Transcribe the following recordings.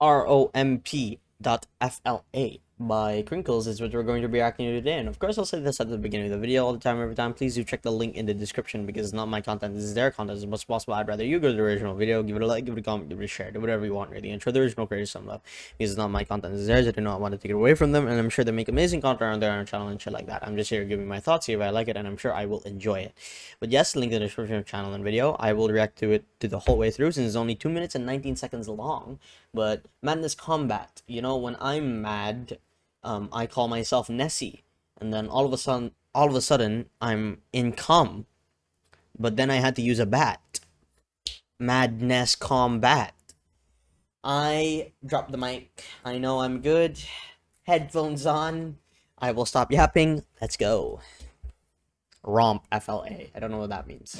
ROMP.FLA by Crinkles is what we're going to be reacting to today. And of course, I'll say this at the beginning of the video all the time, every time. Please do check the link in the description because it's not my content, this is their content as much as possible. I'd rather you go to the original video, give it a like, give it a comment, give it a share, do whatever you want, really. And show the original creators some love because it's not my content, this is theirs. I do not want to take it away from them. And I'm sure they make amazing content on their own channel and shit like that. I'm just here giving my thoughts, see if I like it, and I'm sure I will enjoy it. But yes, link in the description of channel and video. I will react to it to the whole way through since it's only 2 minutes and 19 seconds long. But madness combat, you know, when I'm mad, I call myself Nessie, and then all of a sudden, I'm in calm. But then I had to use a bat. Madness combat. I dropped the mic. I know I'm good. Headphones on. I will stop yapping. Let's go. ROMP.FLA. I don't know what that means.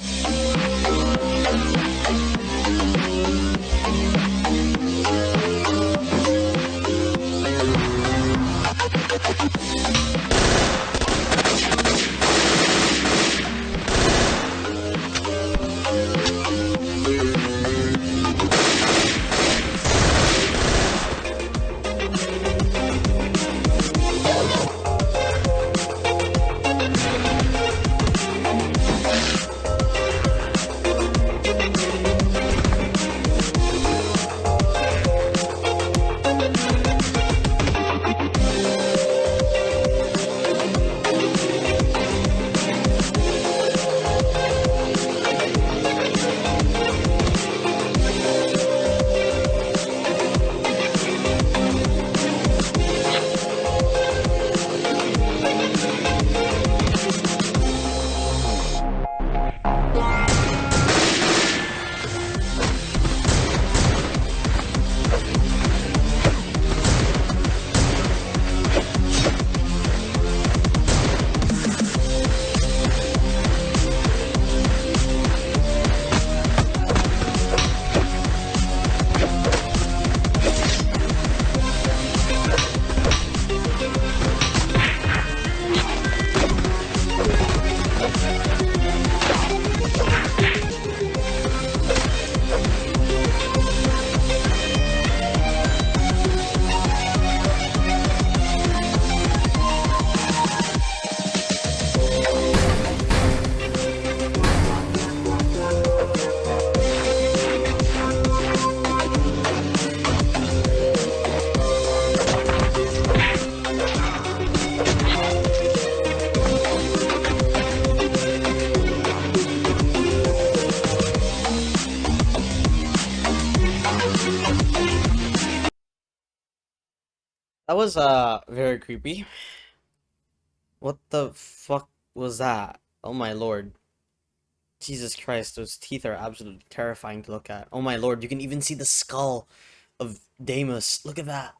That was very creepy. What the fuck was that? Oh my lord. Jesus Christ, those teeth are absolutely terrifying to look at. Oh my lord, you can even see the skull of Damus. Look at that.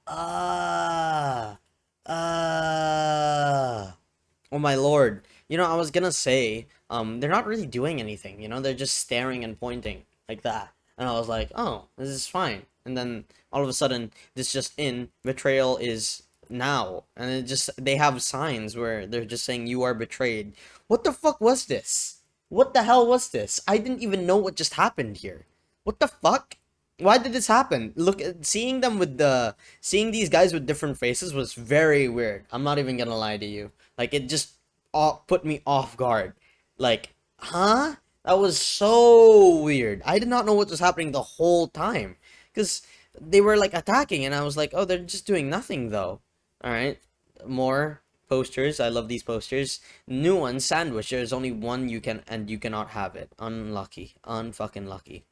Oh my lord. You know, I was gonna say, they're not really doing anything, you know, they're just staring and pointing like that. And I was like, oh, this is fine. And then all of a sudden, this just in, betrayal is now. And it just, they have signs where they're just saying you are betrayed. What the fuck was this? What the hell was this? I didn't even know what just happened here. What the fuck? Why did this happen? Look, seeing them with seeing these guys with different faces was very weird. I'm not even gonna lie to you. Like, it just put me off guard. Like, huh? That was so weird. I did not know what was happening the whole time. Because they were, like, attacking, and I was like, oh, they're just doing nothing, though. Alright, more posters. I love these posters. New one, sandwich. There's only one you can, and you cannot have it. Unlucky. Unfucking lucky.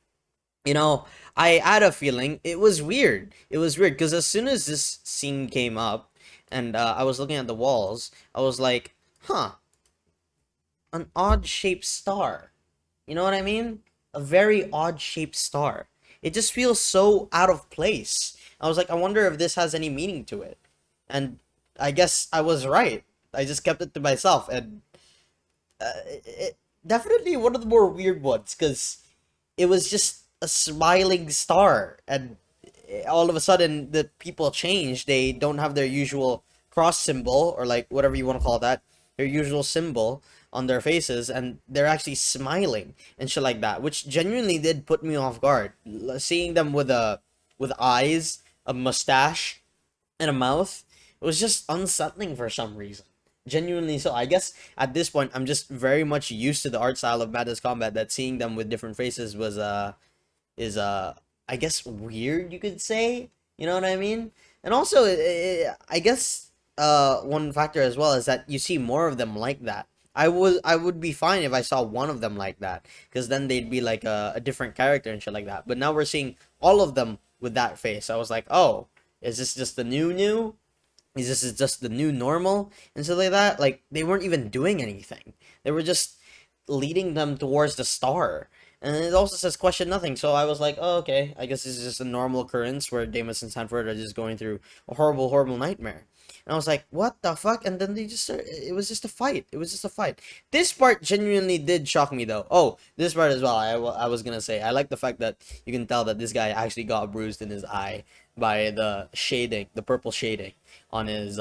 You know, I had a feeling it was weird. It was weird because as soon as this scene came up and I was looking at the walls, I was like, huh, an odd shaped star. You know what I mean? A very odd shaped star. It just feels so out of place. I was like, I wonder if this has any meaning to it. And I guess I was right. I just kept it to myself. And definitely one of the more weird ones because it was just a smiling star. And all of a sudden, the people change. They don't have their usual cross symbol or like whatever you want to call that, their usual symbol on their faces, and they're actually smiling and shit like that, which genuinely did put me off guard. Seeing them with eyes a mustache and a mouth. It was just unsettling for some reason. Genuinely so. I guess at this point I'm just very much used to the art style of Madness Combat, that seeing them with different faces was is I guess weird, you could say. You know what I mean? And also I guess one factor as well is that you see more of them like that. I would be fine if I saw one of them like that, because then they'd be like a different character and shit like that. But now we're seeing all of them with that face. I was like, oh, is this just the new? Is this just the new normal and stuff like that? Like, they weren't even doing anything. They were just leading them towards the star. And it also says question nothing. So I was like, oh, okay. I guess this is just a normal occurrence where Damas and Sanford are just going through a horrible, horrible nightmare. And I was like, what the fuck? And then they just started, it was just a fight. It was just a fight. This part genuinely did shock me, though. Oh, this part as well. I was gonna say, I like the fact that you can tell that this guy actually got bruised in his eye by the shading, the purple shading on his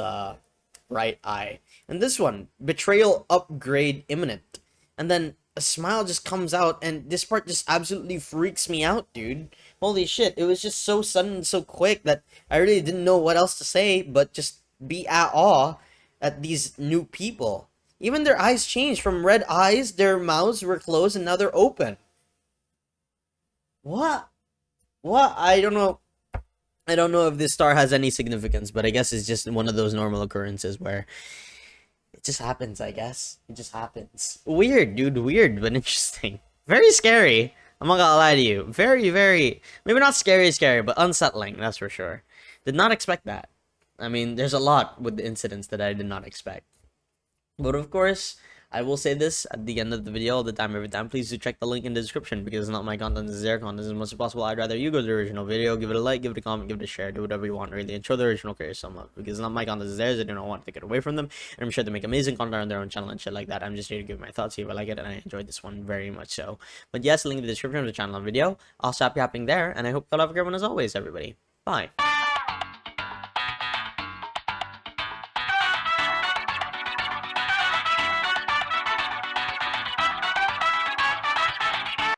right eye. And this one, betrayal upgrade imminent. And then a smile just comes out, and this part just absolutely freaks me out, dude. Holy shit, it was just so sudden and so quick that I really didn't know what else to say but just be at awe at these new people. Even their eyes changed from red eyes, their mouths were closed, and now they're open. What? What? I don't know. I don't know if this star has any significance, but I guess it's just one of those normal occurrences where it just happens, I guess. It just happens. Weird, dude. Weird, but interesting. Very scary. I'm not gonna lie to you. Very, very... Maybe not scary, but unsettling, that's for sure. Did not expect that. I mean, there's a lot with the incidents that I did not expect. But of course, I will say this at the end of the video all the time, every time. Please do check the link in the description, because it's not my content, this is their content as much as possible. I'd rather you go to the original video, give it a like, give it a comment, give it a share, do whatever you want, really, and show the original creators some love, because it's not my content, it's theirs. I do not want to take it away from them, and I'm sure they make amazing content on their own channel and shit like that. I'm just here to give my thoughts, see if I like it, and I enjoyed this one very much so. But yes, link in the description of the channel and video. I'll stop yapping there, and I hope you'll have a great one as always, everybody. Bye.